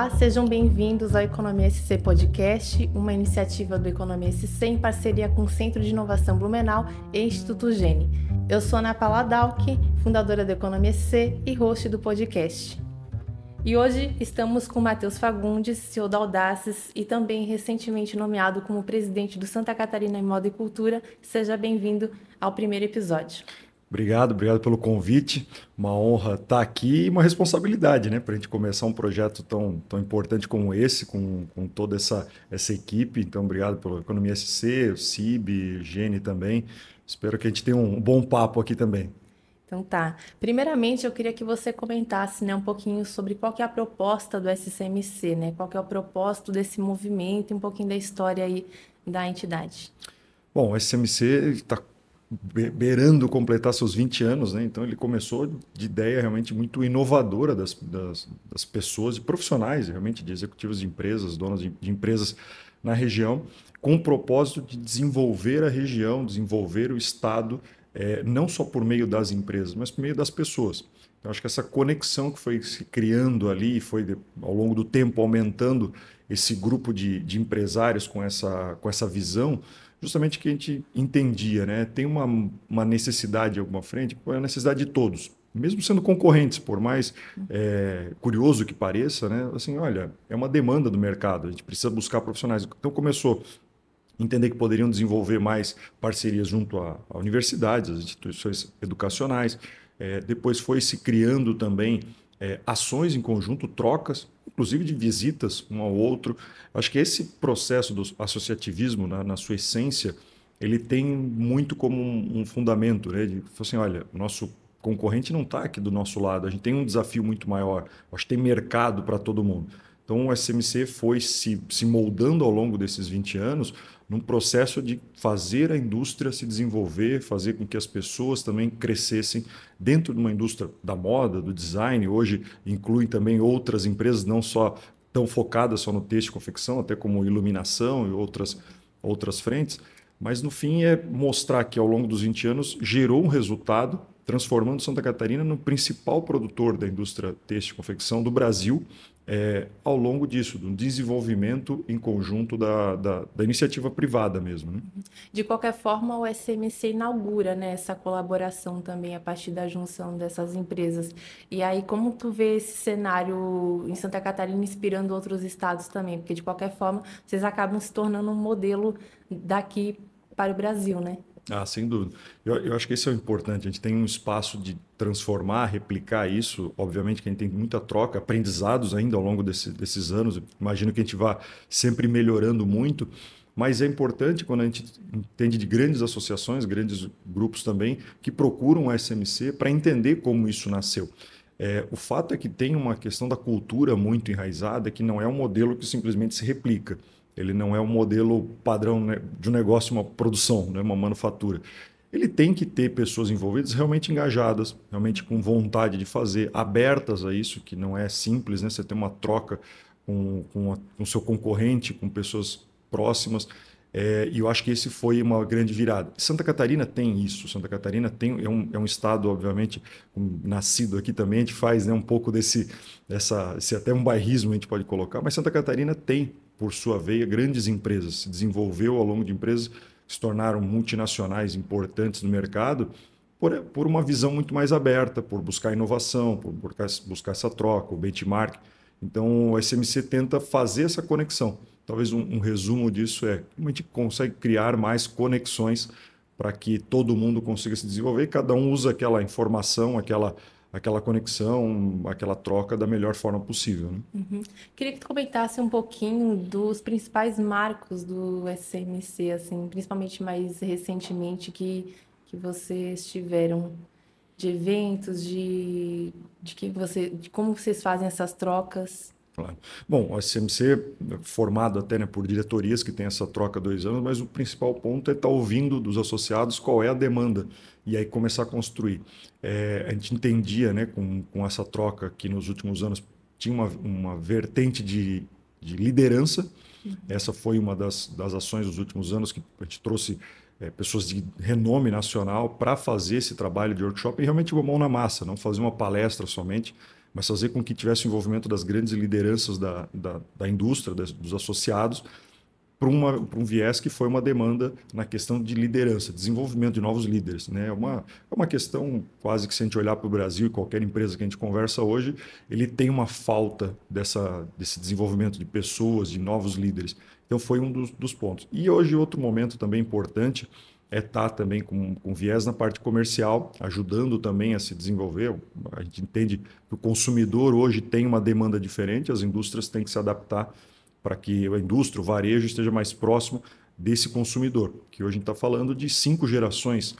Olá, sejam bem-vindos ao Economia SC Podcast, uma iniciativa do Economia SC em parceria com o Centro de Inovação Blumenau e Instituto Gene. Eu sou Ana Paula Dalck, fundadora do Economia SC e host do podcast. E hoje estamos com Matheus Fagundes, CEO da Audaces e também recentemente nomeado como presidente do Santa Catarina em Moda e Cultura. Seja bem-vindo ao primeiro episódio. Obrigado pelo convite. Uma honra estar aqui e uma responsabilidade, né, para a gente começar um projeto tão importante como esse, com toda essa equipe. Então, obrigado pelo Economia SC, o CIB, Gene também. Espero que a gente tenha um bom papo aqui também. Então tá. Primeiramente, eu queria que você comentasse, né, um pouquinho sobre qual que é a proposta do SCMC, né? Qual que é o propósito desse movimento e um pouquinho da história aí da entidade. Bom, o SCMC está beirando completar seus 20 anos, né? Então ele começou de ideia realmente muito inovadora das pessoas, de profissionais, realmente de executivos de empresas, donos de empresas na região, com o propósito de desenvolver a região, desenvolver o estado, não só por meio das empresas, mas por meio das pessoas. Então acho que essa conexão que foi se criando ali, foi ao longo do tempo aumentando esse grupo de empresários com essa visão, justamente que a gente entendia, né? Tem uma necessidade em alguma frente, é a necessidade de todos, mesmo sendo concorrentes, por mais curioso que pareça, né? Assim, olha, é uma demanda do mercado, a gente precisa buscar profissionais. Então começou a entender que poderiam desenvolver mais parcerias junto a universidades, às instituições educacionais. Depois foi se criando também ações em conjunto, trocas, inclusive de visitas um ao outro. Acho que esse processo do associativismo, na sua essência, ele tem muito como um fundamento, né? De assim, olha, o nosso concorrente não está aqui do nosso lado, a gente tem um desafio muito maior, acho que tem mercado para todo mundo. Então o SMC foi se moldando ao longo desses 20 anos num processo de fazer a indústria se desenvolver, fazer com que as pessoas também crescessem dentro de uma indústria da moda, do design. Hoje inclui também outras empresas, não só tão focadas só no têxtil e confecção, até como iluminação e outras frentes. Mas no fim é mostrar que ao longo dos 20 anos gerou um resultado, transformando Santa Catarina no principal produtor da indústria têxtil e confecção do Brasil, ao longo disso, do desenvolvimento em conjunto da iniciativa privada mesmo, né? De qualquer forma, o SMC inaugura, né, essa colaboração também a partir da junção dessas empresas. E aí, como tu vê esse cenário em Santa Catarina inspirando outros estados também? Porque, de qualquer forma, vocês acabam se tornando um modelo daqui para o Brasil, né? Sem dúvida. Eu acho que esse é o importante. A gente tem um espaço de transformar, replicar isso. Obviamente que a gente tem muita troca, aprendizados ainda ao longo desses anos. Imagino que a gente vá sempre melhorando muito, mas é importante quando a gente entende de grandes associações, grandes grupos também, que procuram o SMC para entender como isso nasceu. O fato é que tem uma questão da cultura muito enraizada, que não é um modelo que simplesmente se replica. Ele não é um modelo padrão, né, de um negócio, uma produção, né, uma manufatura. Ele tem que ter pessoas envolvidas realmente engajadas, realmente com vontade de fazer, abertas a isso, que não é simples, né? Você ter uma troca com o seu concorrente, com pessoas próximas. E eu acho que esse foi uma grande virada. Santa Catarina tem isso. Santa Catarina é um estado, obviamente, nascido aqui também, a gente faz, né, um pouco esse até um bairrismo a gente pode colocar, mas Santa Catarina tem, por sua veia, grandes empresas, se desenvolveu ao longo de empresas que se tornaram multinacionais importantes no mercado por uma visão muito mais aberta, por buscar inovação, por buscar essa troca, o benchmark. Então, o SMC tenta fazer essa conexão. Talvez um resumo disso é que a gente consegue criar mais conexões para que todo mundo consiga se desenvolver e cada um usa aquela informação, aquela conexão, aquela troca da melhor forma possível, né? Uhum. Queria que tu comentasse um pouquinho dos principais marcos do SMC, assim, principalmente mais recentemente que vocês tiveram de eventos, de como vocês fazem essas trocas. Claro. Bom, o SMC é formado até, né, por diretorias que tem essa troca há 2 anos, mas o principal ponto é estar ouvindo dos associados qual é a demanda e aí começar a construir. A gente entendia, né, com essa troca que nos últimos anos tinha uma vertente de liderança. Essa foi uma das ações dos últimos anos que a gente trouxe pessoas de renome nacional para fazer esse trabalho de workshop e realmente uma mão na massa, não fazer uma palestra somente, mas fazer com que tivesse o envolvimento das grandes lideranças da indústria, dos associados, para um viés que foi uma demanda na questão de liderança, desenvolvimento de novos líderes, né? É uma questão quase que, se a gente olhar para o Brasil e qualquer empresa que a gente conversa hoje, ele tem uma falta desse desenvolvimento de pessoas, de novos líderes. Então, foi um dos pontos. E hoje, outro momento também importante é estar também com viés na parte comercial, ajudando também a se desenvolver. A gente entende que o consumidor hoje tem uma demanda diferente, as indústrias têm que se adaptar para que a indústria, o varejo, esteja mais próximo desse consumidor, que hoje a gente está falando de 5 gerações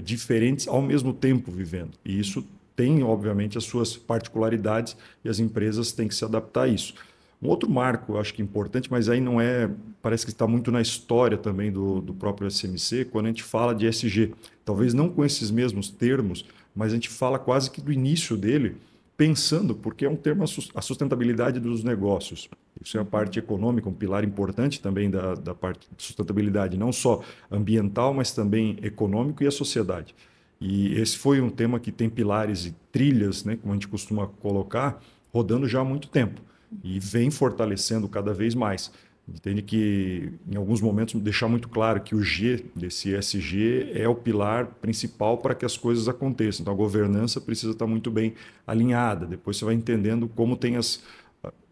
diferentes ao mesmo tempo vivendo. E isso tem, obviamente, as suas particularidades e as empresas têm que se adaptar a isso. Um outro marco, acho que importante, mas aí não é, parece que está muito na história também do próprio SMC, quando a gente fala de ESG. Talvez não com esses mesmos termos, mas a gente fala quase que do início dele, pensando, porque é um termo, a sustentabilidade dos negócios. Isso é a parte econômica, um pilar importante também da parte de sustentabilidade, não só ambiental, mas também econômico e a sociedade. E esse foi um tema que tem pilares e trilhas, né, como a gente costuma colocar, rodando já há muito tempo e vem fortalecendo cada vez mais. Entende que, em alguns momentos, deixar muito claro que o G desse ESG é o pilar principal para que as coisas aconteçam. Então, a governança precisa estar muito bem alinhada. Depois você vai entendendo como tem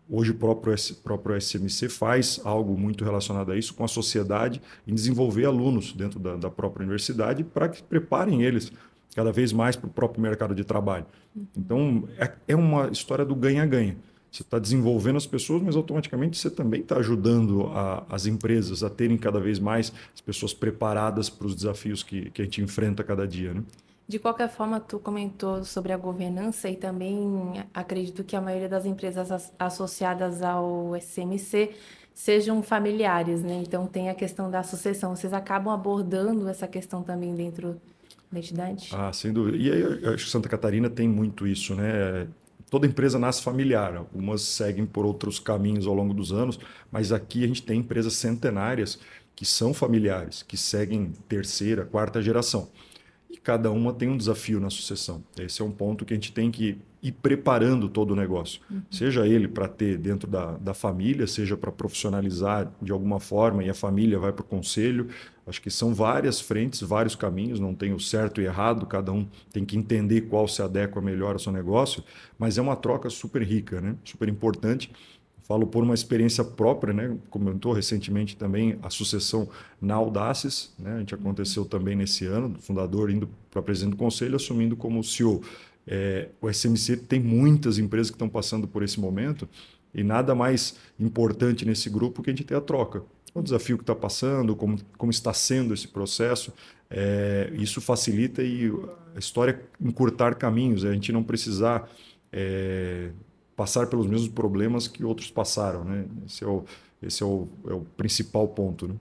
Hoje o próprio SMC faz algo muito relacionado a isso com a sociedade, em desenvolver alunos dentro da própria universidade para que preparem eles cada vez mais para o próprio mercado de trabalho. Então, é uma história do ganha-ganha. Você está desenvolvendo as pessoas, mas automaticamente você também está ajudando as empresas a terem cada vez mais as pessoas preparadas para os desafios que a gente enfrenta cada dia, né? De qualquer forma, tu comentou sobre a governança e também acredito que a maioria das empresas associadas ao SMC sejam familiares, né? Então tem a questão da sucessão. Vocês acabam abordando essa questão também dentro da entidade? Ah, sem dúvida. E aí eu acho que Santa Catarina tem muito isso, né? Toda empresa nasce familiar, algumas seguem por outros caminhos ao longo dos anos, mas aqui a gente tem empresas centenárias que são familiares, que seguem terceira, quarta geração. E cada uma tem um desafio na sucessão. Esse é um ponto que a gente tem que ir preparando todo o negócio. Seja ele para ter dentro da família, seja para profissionalizar de alguma forma e a família vai para o conselho. Acho que são várias frentes, vários caminhos, não tem o certo e errado, cada um tem que entender qual se adequa melhor ao seu negócio, mas é uma troca super rica, né? Super importante. Falo por uma experiência própria, né? Comentou recentemente também a sucessão na Audaces, né? A gente aconteceu também nesse ano, o fundador indo para presidente do conselho, assumindo como CEO. O SMC tem muitas empresas que estão passando por esse momento e nada mais importante nesse grupo que a gente ter a troca. O desafio que está passando, como está sendo esse processo, isso facilita e a história encurtar caminhos, a gente não precisar passar pelos mesmos problemas que outros passaram, né? Esse é o principal ponto, né?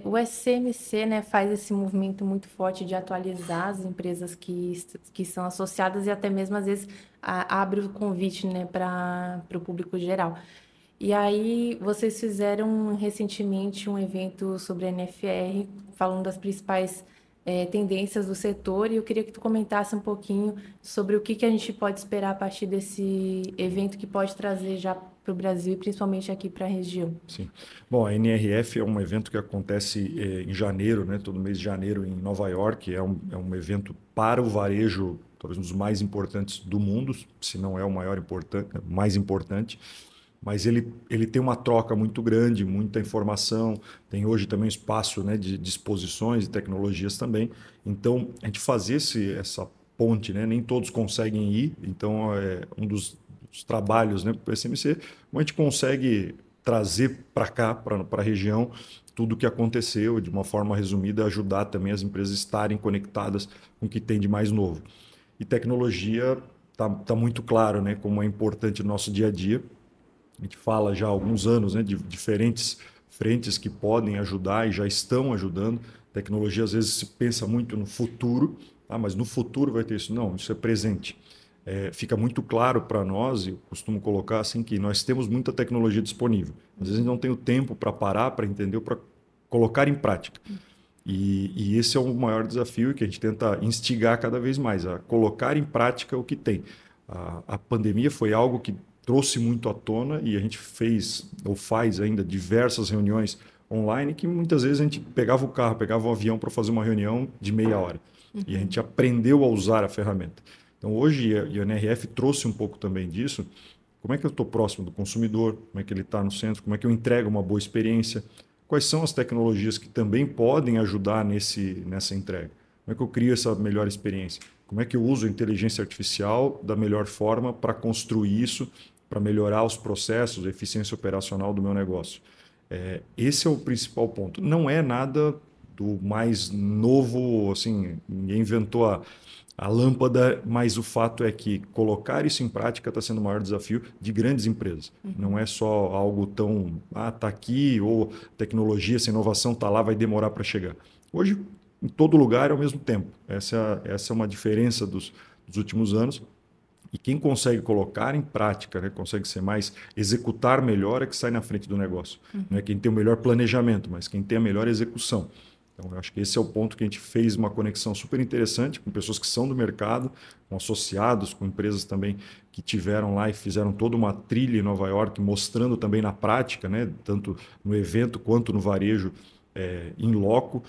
O SMC, né, faz esse movimento muito forte de atualizar as empresas que são associadas e até mesmo, às vezes, abre o convite, né, para o público geral. E aí, vocês fizeram recentemente um evento sobre a NFR, falando das principais tendências do setor, e eu queria que tu comentasse um pouquinho sobre o que a gente pode esperar a partir desse evento que pode trazer já para o Brasil e principalmente aqui para a região. Sim. Bom, a NRF é um evento que acontece em janeiro, né? Todo mês de janeiro em Nova York. É um evento para o varejo, talvez um dos mais importantes do mundo, se não é o mais importante. Mas ele tem uma troca muito grande, muita informação, tem hoje também espaço, né, de exposições e tecnologias também. Então, a gente fazer essa ponte, né, nem todos conseguem ir, então é um dos trabalhos, né, para o SMC, como a gente consegue trazer para cá, para a região, tudo o que aconteceu, de uma forma resumida, ajudar também as empresas a estarem conectadas com o que tem de mais novo. E tecnologia tá muito claro, né, como é importante no nosso dia a dia. A gente fala já há alguns anos, né, de diferentes frentes que podem ajudar e já estão ajudando. Tecnologia, às vezes, se pensa muito no futuro, mas no futuro vai ter isso. Não, isso é presente. Fica muito claro para nós, eu costumo colocar assim, que nós temos muita tecnologia disponível. Às vezes, a gente não tem o tempo para parar, para entender, ou para colocar em prática. E esse é o maior desafio que a gente tenta instigar cada vez mais, a colocar em prática o que tem. A pandemia foi algo que trouxe muito à tona e a gente fez ou faz ainda diversas reuniões online que muitas vezes a gente pegava o carro, pegava o avião para fazer uma reunião de meia hora. E a gente aprendeu a usar a ferramenta. Então, hoje, a NRF trouxe um pouco também disso. Como é que eu estou próximo do consumidor? Como é que ele está no centro? Como é que eu entrego uma boa experiência? Quais são as tecnologias que também podem ajudar nessa entrega? Como é que eu crio essa melhor experiência? Como é que eu uso a inteligência artificial da melhor forma para construir isso, para melhorar os processos, a eficiência operacional do meu negócio? Esse é o principal ponto. Não é nada do mais novo, assim, ninguém inventou a lâmpada, mas o fato é que colocar isso em prática está sendo o maior desafio de grandes empresas. Não é só algo tão, tá aqui, ou tecnologia, essa inovação está lá, vai demorar para chegar. Hoje, em todo lugar, ao mesmo tempo. Essa é uma diferença dos últimos anos. E quem consegue colocar em prática, né, consegue ser mais, executar melhor, é que sai na frente do negócio. Não é quem tem o melhor planejamento, mas quem tem a melhor execução. Então, eu acho que esse é o ponto que a gente fez uma conexão super interessante com pessoas que são do mercado, com associados, com empresas também que tiveram lá e fizeram toda uma trilha em Nova York, mostrando também na prática, né, tanto no evento quanto no varejo em loco,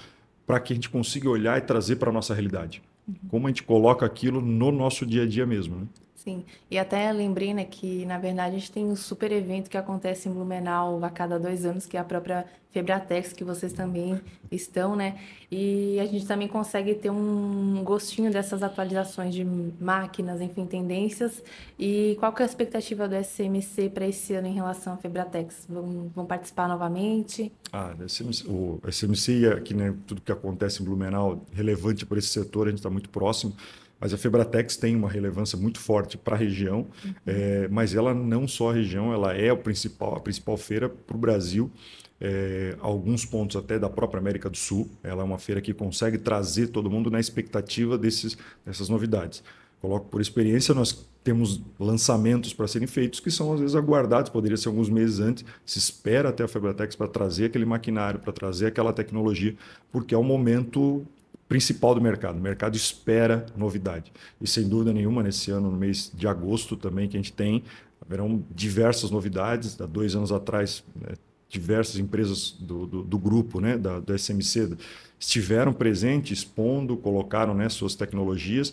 para que a gente consiga olhar e trazer para a nossa realidade. Como a gente coloca aquilo no nosso dia a dia mesmo, né? Sim, e até lembrei, né, que na verdade a gente tem um super evento que acontece em Blumenau a cada 2 anos, que é a própria Febratex, que vocês também estão, né? E a gente também consegue ter um gostinho dessas atualizações de máquinas, enfim, tendências. E qual que é a expectativa do SMC para esse ano em relação à Febratex? Vão participar novamente? O SMC, aqui, né, tudo que acontece em Blumenau, relevante para esse setor, a gente está muito próximo. Mas a Febratex tem uma relevância muito forte para a região, mas ela não só a região, ela é a principal feira para o Brasil, alguns pontos até da própria América do Sul. Ela é uma feira que consegue trazer todo mundo na expectativa dessas novidades. Coloco por experiência, nós temos lançamentos para serem feitos que são às vezes aguardados, poderia ser alguns meses antes, se espera até a Febratex para trazer aquele maquinário, para trazer aquela tecnologia, porque é o momento principal do mercado. O mercado espera novidade. E sem dúvida nenhuma, nesse ano, no mês de agosto também, que a gente tem, haverão diversas novidades. Há 2 anos atrás, né, diversas empresas do grupo, né, do SMC, estiveram presentes, expondo, colocaram, né, suas tecnologias.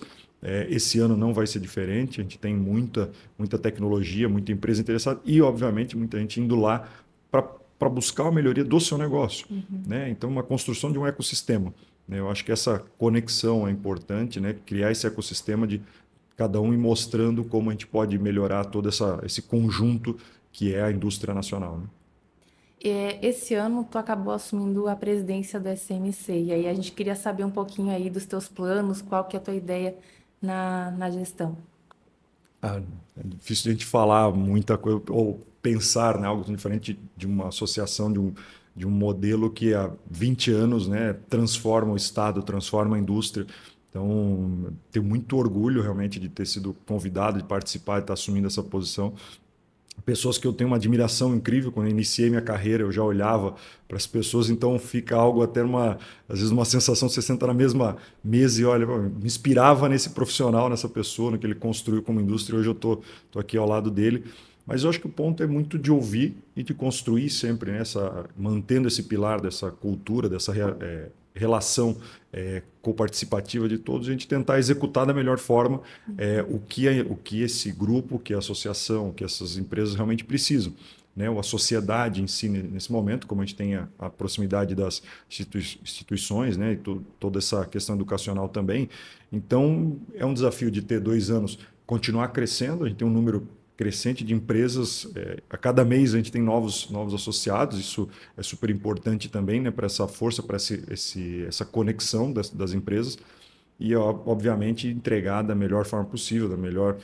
Esse ano não vai ser diferente. A gente tem muita tecnologia, muita empresa interessada e, obviamente, muita gente indo lá para buscar a melhoria do seu negócio. Né? Então, uma construção de um ecossistema. Eu acho que essa conexão é importante, né? Criar esse ecossistema de cada um e mostrando como a gente pode melhorar todo esse conjunto que é a indústria nacional. Né? Esse ano tu acabou assumindo a presidência do SMC e aí a gente queria saber um pouquinho aí dos teus planos, qual que é a tua ideia na gestão. É difícil a gente falar muita coisa ou pensar, né, algo diferente de uma associação, de um modelo que há 20 anos, né, transforma o Estado, transforma a indústria. Então, tenho muito orgulho realmente de ter sido convidado, de participar, de estar assumindo essa posição. Pessoas que eu tenho uma admiração incrível. Quando eu iniciei minha carreira, eu já olhava para as pessoas, então fica algo até às vezes uma sensação, você senta na mesma mesa e olha, me inspirava nesse profissional, nessa pessoa, no que ele construiu como indústria. Hoje eu estou aqui ao lado dele. Mas eu acho que o ponto é muito de ouvir e de construir sempre, né, mantendo esse pilar dessa cultura, dessa relação coparticipativa de todos, a gente tentar executar da melhor forma o que esse grupo, que a associação, que essas empresas realmente precisam. Né? Ou a sociedade em si, nesse momento, como a gente tem a proximidade das instituições, né? E toda essa questão educacional também. Então, é um desafio de ter 2 anos, continuar crescendo, a gente tem um número crescente de empresas. A cada mês a gente tem novos associados, isso é super importante também, né, para essa força, para essa conexão das empresas e, obviamente, entregar da melhor forma possível, da melhor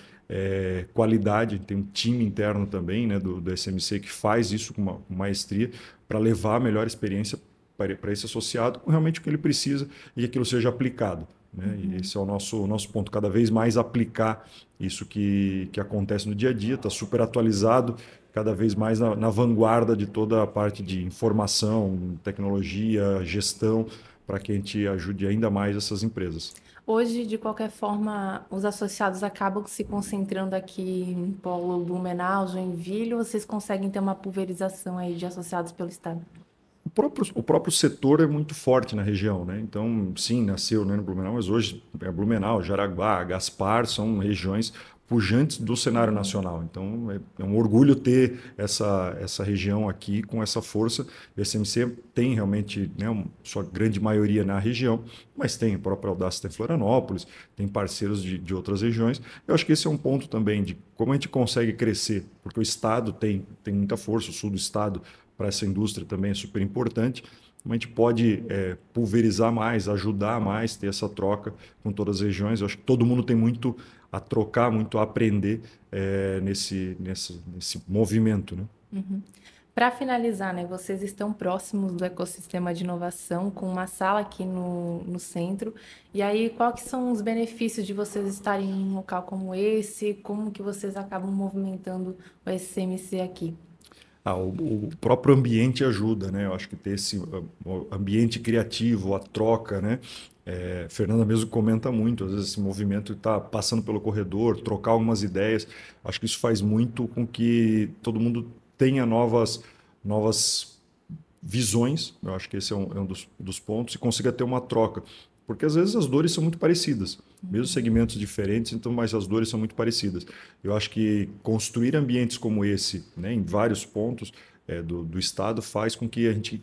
qualidade. Tem um time interno também, né, do SMC que faz isso com maestria para levar a melhor experiência para esse associado com realmente o que ele precisa e que aquilo seja aplicado. Né? E esse é o nosso ponto, cada vez mais aplicar isso que acontece no dia a dia, está super atualizado, cada vez mais na vanguarda de toda a parte de informação, tecnologia, gestão, para que a gente ajude ainda mais essas empresas. Hoje, de qualquer forma, os associados acabam se concentrando aqui em Polo, Blumenau, Joinville, ou vocês conseguem ter uma pulverização aí de associados pelo estado? O próprio setor é muito forte na região, né? Então, sim, nasceu, né, no Blumenau, mas hoje Blumenau, Jaraguá, Gaspar são regiões pujantes do cenário nacional. Então, é um orgulho ter essa região aqui com essa força. O SMC tem realmente, né, sua grande maioria na região, mas tem a própria Audácia em Florianópolis, tem parceiros de outras regiões. Eu acho que esse é um ponto também de como a gente consegue crescer, porque o Estado tem muita força, o sul do Estado para essa indústria também é super importante. A gente pode pulverizar mais, ajudar mais, ter essa troca com todas as regiões. Eu acho que todo mundo tem muito a trocar, muito a aprender nesse movimento, né? Uhum. Para finalizar, né, vocês estão próximos do ecossistema de inovação, com uma sala aqui no centro. E aí, quais são os benefícios de vocês estarem em um local como esse? Como que vocês acabam movimentando o SMC aqui? O próprio ambiente ajuda, né? Eu acho que ter esse ambiente criativo, a troca, né? Fernanda mesmo comenta muito, às vezes esse movimento está passando pelo corredor, trocar algumas ideias. Acho que isso faz muito com que todo mundo tenha novas visões. Eu acho que esse é um dos pontos, e consiga ter uma troca. Porque às vezes as dores são muito parecidas, mesmo segmentos diferentes, então, mas as dores são muito parecidas. Eu acho que construir ambientes como esse, né, em vários pontos do Estado, faz com que a gente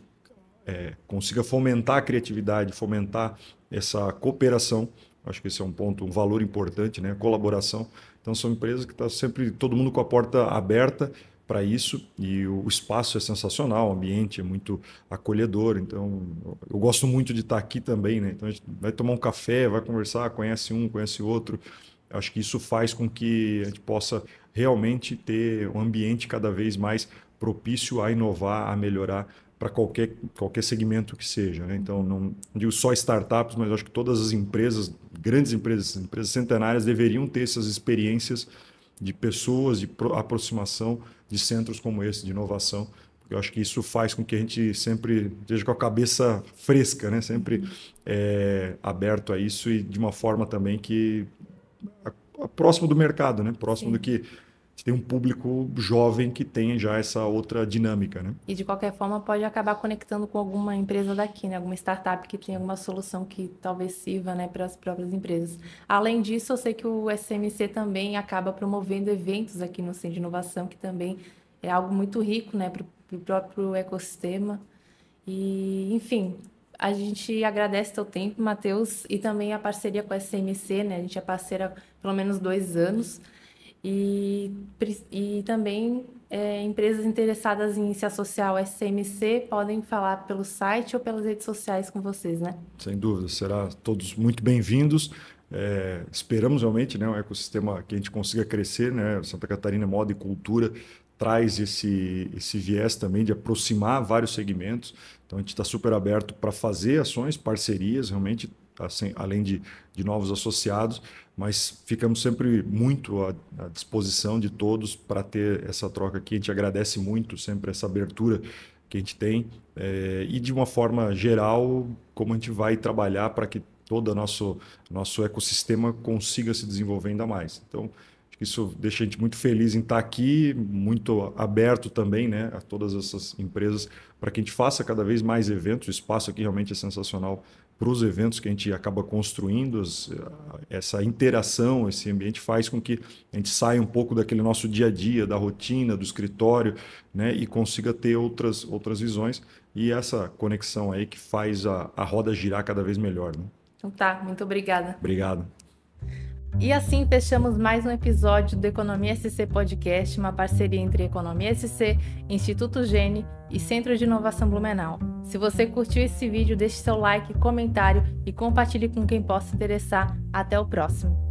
consiga fomentar a criatividade, fomentar essa cooperação. Acho que esse é um ponto, um valor importante, né, a colaboração. Então são empresas que estão sempre, todo mundo com a porta aberta para isso, e o espaço é sensacional, o ambiente é muito acolhedor, então eu gosto muito de estar aqui também, né? Então a gente vai tomar um café, vai conversar, conhece um, conhece outro. Eu acho que isso faz com que a gente possa realmente ter um ambiente cada vez mais propício a inovar, a melhorar para qualquer segmento que seja, né? Então não digo só startups, mas acho que todas as empresas, grandes empresas centenárias, deveriam ter essas experiências de pessoas, de aproximação de centros como esse, de inovação. Eu acho que isso faz com que a gente sempre esteja com a cabeça fresca, né? Sempre aberto a isso, e de uma forma também que próximo do mercado, né? Próximo. Sim. Do que tem um público jovem que tem já essa outra dinâmica, né? E de qualquer forma pode acabar conectando com alguma empresa daqui, né? Alguma startup que tem alguma solução que talvez sirva, né, para as próprias empresas. Além disso, eu sei que o SMC também acaba promovendo eventos aqui no Centro de Inovação, que também é algo muito rico, né, para o próprio ecossistema. E, enfim, a gente agradece teu tempo, Matheus, e também a parceria com a SMC, né? A gente é parceira há pelo menos 2 anos. E também empresas interessadas em se associar ao SMC podem falar pelo site ou pelas redes sociais com vocês, né? Sem dúvida, será todos muito bem-vindos. Esperamos realmente, né, um ecossistema que a gente consiga crescer, né? Santa Catarina Moda e Cultura traz esse viés também de aproximar vários segmentos. Então a gente está super aberto para fazer ações, parcerias, realmente, assim, além de novos associados, mas ficamos sempre muito à disposição de todos para ter essa troca aqui. A gente agradece muito sempre essa abertura que a gente tem, e de uma forma geral, como a gente vai trabalhar para que todo o nosso ecossistema consiga se desenvolver ainda mais. Então, acho que isso deixa a gente muito feliz em estar aqui, muito aberto também, né, a todas essas empresas, para que a gente faça cada vez mais eventos. O espaço aqui realmente é sensacional para os eventos que a gente acaba construindo. Essa interação, esse ambiente faz com que a gente saia um pouco daquele nosso dia a dia, da rotina, do escritório, né, e consiga ter outras visões, e essa conexão aí que faz a roda girar cada vez melhor, né? Então tá, muito obrigada. Obrigado. E assim fechamos mais um episódio do Economia SC Podcast, uma parceria entre Economia SC, Instituto Gene e Centro de Inovação Blumenau. Se você curtiu esse vídeo, deixe seu like, comentário e compartilhe com quem possa interessar. Até o próximo!